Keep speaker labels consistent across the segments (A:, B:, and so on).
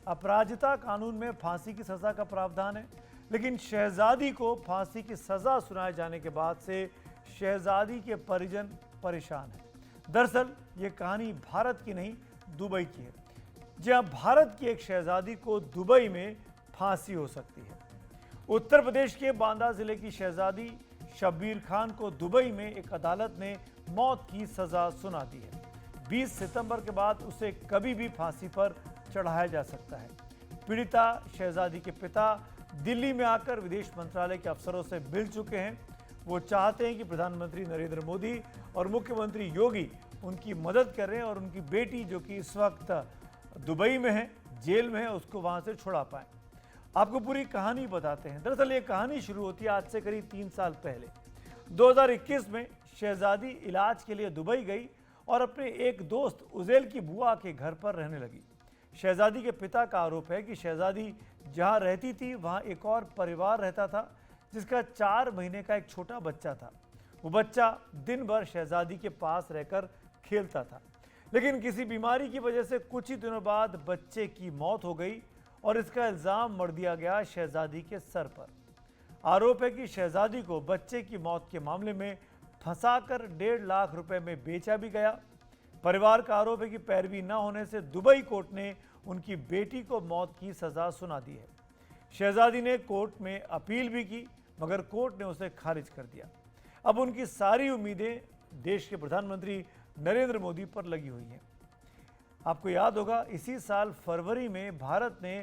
A: अपराजिता कानून में फांसी की सजा का प्रावधान है, लेकिन शहजादी को फांसी की सजा सुनाए जाने के बाद से शहजादी के परिजन परेशान हैं। दरअसल ये कहानी भारत की नहीं, दुबई की है, जहां भारत की एक शहजादी को दुबई में फांसी हो सकती है। उत्तर प्रदेश के बांदा जिले की शहजादी शब्बीर खान को दुबई में एक अदालत ने मौत की सजा सुना दी है। 20 सितंबर के बाद उसे कभी भी फांसी पर चढ़ाया जा सकता है। पीड़िता शहजादी के पिता दिल्ली में आकर विदेश मंत्रालय के अफसरों से मिल चुके हैं। वो चाहते हैं कि प्रधानमंत्री नरेंद्र मोदी और मुख्यमंत्री योगी उनकी मदद करें और उनकी बेटी, जो कि इस वक्त दुबई में है, जेल में है, उसको वहां से छुड़ा पाएं। आपको पूरी कहानी बताते हैं। दरअसल ये कहानी शुरू होती है आज से करीब 3 साल पहले। 2021 में शहजादी इलाज के लिए दुबई गई और अपने एक दोस्त उजैल की बुआ के घर पर रहने लगी। शहजादी के पिता का आरोप है कि शहजादी जहां रहती थी वहां एक और परिवार रहता था, जिसका 4 महीने का एक छोटा बच्चा था। वो बच्चा दिन भर शहजादी के पास रहकर खेलता था, लेकिन किसी बीमारी की वजह से कुछ ही दिनों बाद बच्चे की मौत हो गई और इसका इल्जाम मढ़ दिया गया शहजादी के सर पर। आरोप है कि शहजादी को बच्चे की मौत के मामले में फंसाकर 1.5 लाख रुपए में बेचा भी गया। परिवार का आरोप है कि पैरवी न होने से दुबई कोर्ट ने उनकी बेटी को मौत की सजा सुना दी है। शहजादी ने कोर्ट में अपील भी की, मगर कोर्ट ने उसे खारिज कर दिया। अब उनकी सारी उम्मीदें देश के प्रधानमंत्री नरेंद्र मोदी पर लगी हुई हैं। आपको याद होगा, इसी साल फरवरी में भारत ने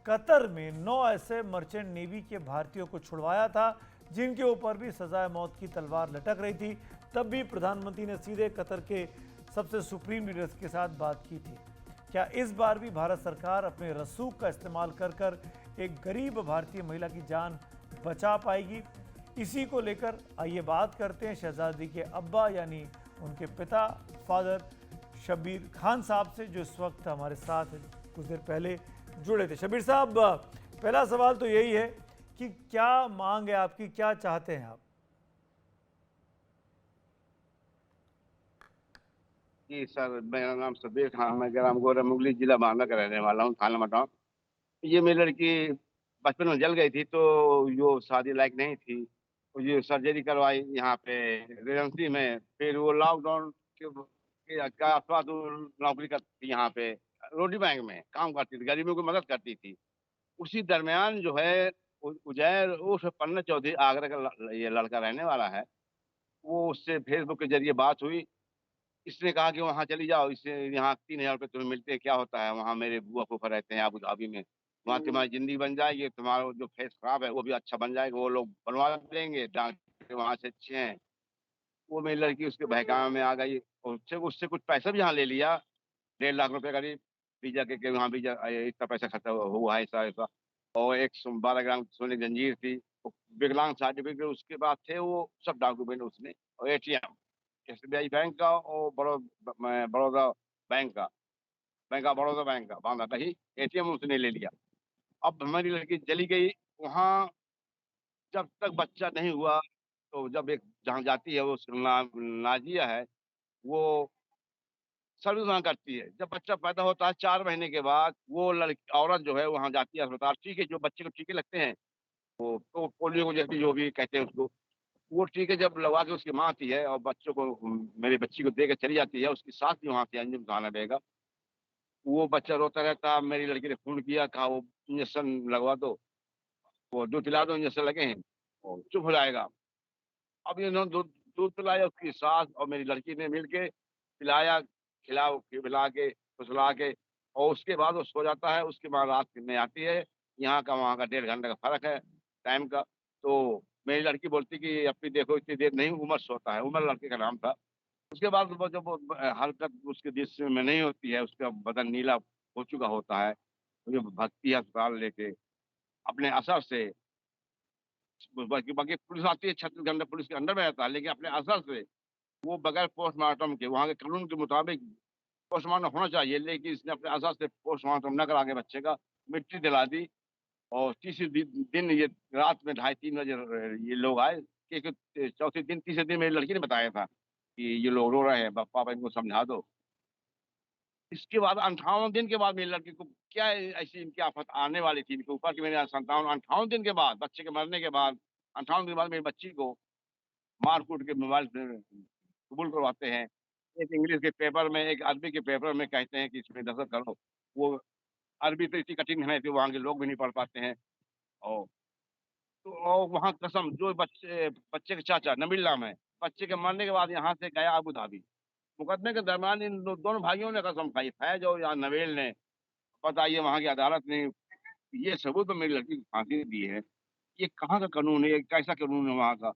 A: कतर में 9 ऐसे मर्चेंट नेवी के भारतीयों को छुड़वाया था जिनके ऊपर भी सजाए मौत की तलवार लटक रही थी। तब भी प्रधानमंत्री ने सीधे कतर के सबसे सुप्रीम लीडर्स के साथ बात की थी। क्या इस बार भी भारत सरकार अपने रसूख का इस्तेमाल कर कर एक गरीब भारतीय महिला की जान बचा पाएगी? इसी को लेकर आइए बात करते हैं शहजादी के अब्बा यानी उनके पिता फादर शब्बीर खान साहब से, जो इस वक्त हमारे साथ कुछ देर पहले जुड़े थे। शब्बीर साहब, पहला सवाल तो यही है कि क्या मांग है आपकी, क्या चाहते हैं आप?
B: जी सर, मेरा नाम शब्बीर खान है। ग्राम गोरा मुगली, जिला बांदा का रहने वाला हूँ, थाना मटान। ये मेरी लड़की बचपन में जल गई थी, तो जो शादी लायक नहीं थी। तो ये सर्जरी करवाई यहाँ पे रेजेंसी में। फिर वो लॉकडाउन के आसपास वो नौकरी करती थी यहाँ पे, रोटी बैंक में काम करती थी, गरीबों की मदद करती थी। उसी दरमियान जो है उजैर उर्फ पन्ना चौधरी, आगरा का ये लड़का रहने वाला है। वो उससे फेसबुक के जरिए बात हुई। इसने कहा कि वहाँ चली जाओ, इससे यहाँ 3,000 रुपये तुम्हें मिलते हैं, क्या होता है, वहाँ मेरे बुआ फूफा रहते हैं अबू धाबी में। वहाँ तुम्हारी जिंदगी बन जाएगी, तुम्हारा जो फेस खराब है वो भी अच्छा बन जाएगा, वो लोग बनवा देंगे, डॉक्टर वहाँ से अच्छे हैं। वो मेरी लड़की उसके बहकावे में आ गई और उससे उससे कुछ पैसा भी यहाँ ले लिया, 1.5 लाख रुपए करीब। वीजा के वहाँ वीजा इतना पैसा खर्चा हुआ है, ऐसा ऐसा। और 12 ग्राम सोने की जंजीर थी, वो विकलांग सर्टिफिकेट उसके बाद थे, वो सब डॉक्यूमेंट उसने, और एटीएम, एसबीआई बैंक का और बड़ौदा बैंक का, बैंक ऑफ बड़ौदा बैंक का बांधा का ही एटीएम उसने ले लिया। अब हमारी लड़की चली गई वहाँ। जब तक बच्चा नहीं हुआ, तो जब एक जहाँ जाती है वो नाजिया है, वो सर्विस वहाँ करती है। जब बच्चा पैदा होता है 4 महीने के बाद, वो लड़की औरत जो है वहाँ जाती है अस्पताल, टीके जो बच्चे को टीके लगते हैं, वो तो पोलियो को जैसे जो भी कहते हैं उसको, वो टीके जब लगवा के उसकी माँ आती है और बच्चों को, मेरी बच्ची को दे के चली जाती है, उसकी सास भी वहाँ से अंजुम खाना बेगम। वो बच्चा रोता रहता, मेरी लड़की ने फ़ोन किया, कहा वो इंजेक्शन लगवा दो, वो दूध पिला दो, इंजेक्शन लगे हैं, वो चुप हो जाएगा। अब इन्होंने दूध दूध पिलाया, उसकी सास और मेरी लड़की ने मिल के पिलाया, खिला के, फुसला के, और उसके बाद वो सो जाता है। उसके बाद रात में आती है, यहाँ का वहाँ का 1.5 घंटे का फ़र्क है टाइम का। तो मेरी लड़की बोलती कि अपनी देखो इतनी देर नहीं, उमर सोता है, उमर लड़के का नाम था। उसके बाद वो जब वो हरकत उसके जिस्म में नहीं होती है, उसका बदन नीला हो चुका होता है, तो ये भगती है अस्पताल लेके अपने असर से। बाकी बाकी पुलिस आती है, 36 घंटे पुलिस के अंडर में रहता है, लेकिन अपने असर से वो बगैर पोस्टमार्टम के, वहाँ के कानून के मुताबिक पोस्टमार्टम होना चाहिए, लेकिन इसने अपने असर से पोस्टमार्टम न करा के बच्चे का मिट्टी दिला दी। और तीसरे दिन ये रात में 2:30-3 बजे ये लोग आए, कि चौथे दिन तीसरे दिन मेरी लड़की ने बताया था कि ये लोग रो रहे हैं, पापा इनको समझा दो। इसके बाद 58 दिन के बाद मेरी लड़की को क्या ऐसी इनकी आफत आने वाली थी इनके ऊपर कि मेरे 58 दिन के बाद, बच्चे के मरने के बाद 58 दिन बाद मेरी बच्ची को मार-कूट के मोबाइल से कबूल करवाते हैं। एक इंग्लिश के पेपर में, एक अरबी के पेपर में कहते हैं कि इसमें दस्तखत करो। वो अरबी तो इतनी कठिन है कि वहाँ के लोग भी नहीं पढ़ पाते हैं। और तो और वहाँ कसम जो बच्चे बच्चे के चाचा नबील नाम है, बच्चे के मरने के बाद यहाँ से गया अबू धाबी। मुकदमे के दरमियान इन दोनों भाइयों ने कसम खाई, फैज़ और या नवेल ने। बताइए वहाँ की अदालत ने ये सबूत तो मेरी लड़की को फांसी दी है। ये कहाँ का कानून है? ये कैसा कानून है वहाँ का?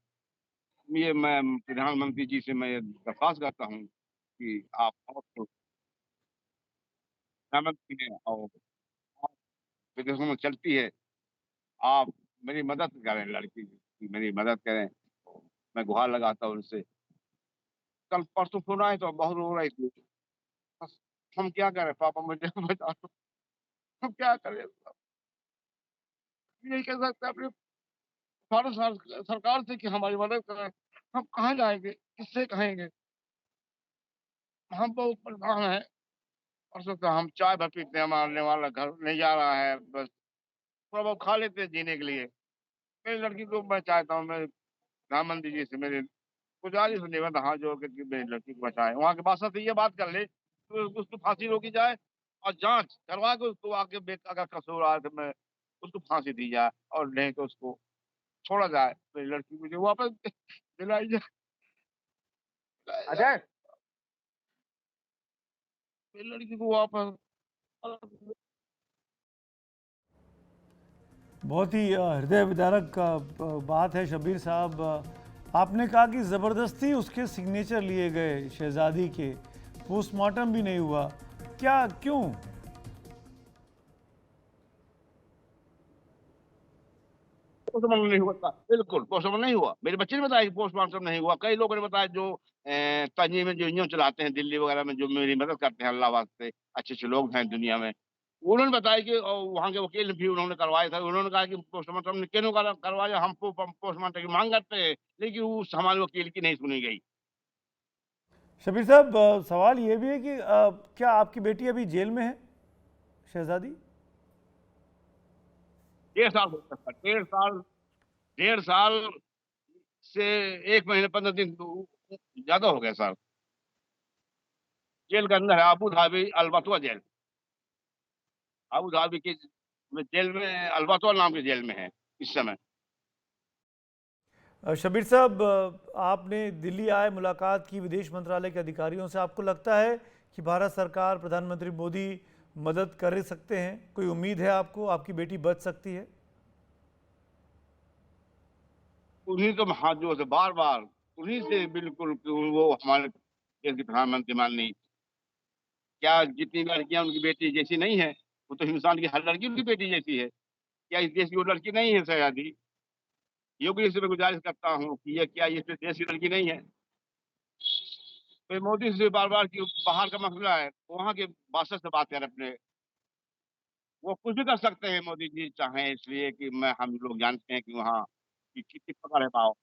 B: ये मैं प्रधानमंत्री जी से मैं दरख्वास्त करता हूँ कि आप और तो प्रधानमंत्री हैं और आप विदेशों में चलती है, आप मेरी मदद करें लड़की की मेरी मदद करें। तो मैं गुहार लगाता हूँ उनसे। कल परसों फ़ोन आए तो बहुत रो रही थी। बस हम क्या करें पापा मुझे बता दो, हम क्या करें? यही कह सकते हैं अपने भारत सरकार से कि हमारी मदद करें। हम कहाँ जाएँगे? किससे कहेंगे? हम बहुत परेशान हैं। परसों से हम चाय भर पीते हैं, हमारा रहने वाला घर नहीं जा रहा है, बस थोड़ा बहुत खा लेते हैं जीने के लिए। मेरी लड़की को मैं चाहता हूँ मैं प्रधानमंत्री जी से मेरी गुज़ारिश है, निवेदन हाथ जोड़ के कि मेरी लड़की को बचाएँ। वहाँ के बादशाह से ये बात कर ले कि उसको फांसी रोकी जाए और जाँच करवा के उसको आगे अगर कसूरवार है तो मैं उसको फांसी दी जाए और नहीं तो उसको छोड़ा जाए। मेरी लड़की मुझे वापस दिलाई जाए। अजय! मेरी लड़की को वापस
A: बहुत ही हृदय विदारक बात है शब्बीर साहब। आपने कहा कि ज़बरदस्ती उसके सिग्नेचर लिए गए शहज़ादी के, पोस्टमार्टम भी नहीं हुआ। क्या, क्यों?
B: पोस्टमार्टम नहीं हुआ था। बिल्कुल, पोस्टमार्टम नहीं हुआ। मेरे बच्चे ने बताया कि पोस्टमार्टम नहीं हुआ। कई लोगों ने बताया जो तंजीम में जो यूँ चलाते हैं दिल्ली वगैरह में जो मेरी मदद करते हैं अल्लाह वास्ते, अच्छे-अच्छे लोग हैं दुनिया में। उन्होंने बताया कि वहाँ के वकील भी उन्होंने करवाए थे। उन्होंने कहा कि पोस्टमार्टम क्यों करवाया हम पोस्टमार्टम की माँग करते हैं, लेकिन उस हमारे वकील की नहीं सुनी गई।
A: शब्बीर साहब, सवाल ये भी है कि क्या आपकी बेटी अभी जेल में है, शहज़ादी?
B: डेढ़ साल हो गया सर, डेढ़ साल से 1 महीने 15 दिन ज़्यादा हो गया सर। जेल के अंदर है, अबू धाबी अल-बतवा जेल। अबू धाबी की जेल में अल-बतवा नाम की जेल में है इस समय।
A: शब्बीर साहब, आपने दिल्ली आए, मुलाकात की विदेश मंत्रालय के अधिकारियों से। आपको लगता है कि भारत सरकार, प्रधानमंत्री मोदी मदद कर सकते हैं? कोई उम्मीद है आपको, आपकी बेटी बच सकती है?
B: उन्हीं को हाथ जोड़ से बार-बार उन्हीं से बिल्कुल कि वो हमारे देश की प्रधानमंत्री माननीय क्या जितनी लड़कियाँ उनकी बेटी जैसी नहीं है, वो तो हिंदुस्तान की हर लड़की उनकी बेटी जैसी है। क्या इस देश की वो लड़की नहीं है शहज़ादी? योगी से मैं गुज़ारिश करता हूँ कि ये क्या इस देश की लड़की नहीं है? तो मोदी से बार-बार कि बाहर का मसला है, वहाँ के बादशाह से बात करें अपने। वो कुछ भी कर सकते हैं मोदी जी चाहें इसलिए कि मैं हम लोग जानते हैं कि वहाँ कि किस प्रकार है भाव।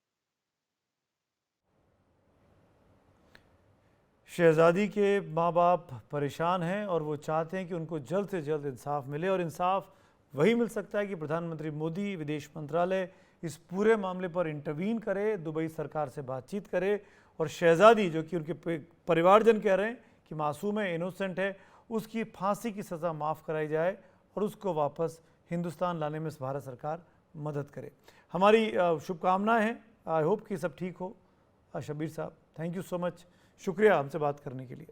A: शहज़ादी के माँ बाप परेशान हैं और वो चाहते हैं कि उनको जल्द से जल्द इंसाफ मिले, और इंसाफ वही मिल सकता है कि प्रधानमंत्री मोदी, विदेश मंत्रालय इस पूरे मामले पर इंटरवीन करे, दुबई सरकार से बातचीत करे, और शहज़ादी, जो कि उनके परिवारजन कह रहे हैं कि मासूम है, इनोसेंट है, उसकी फांसी की सज़ा माफ़ कराई जाए और उसको वापस हिंदुस्तान लाने में भारत सरकार मदद करे। हमारी शुभकामनाएँ हैं। आई होप कि सब ठीक हो। शब्बीर साहब, थैंक यू सो मच, शुक्रिया हमसे बात करने के लिए।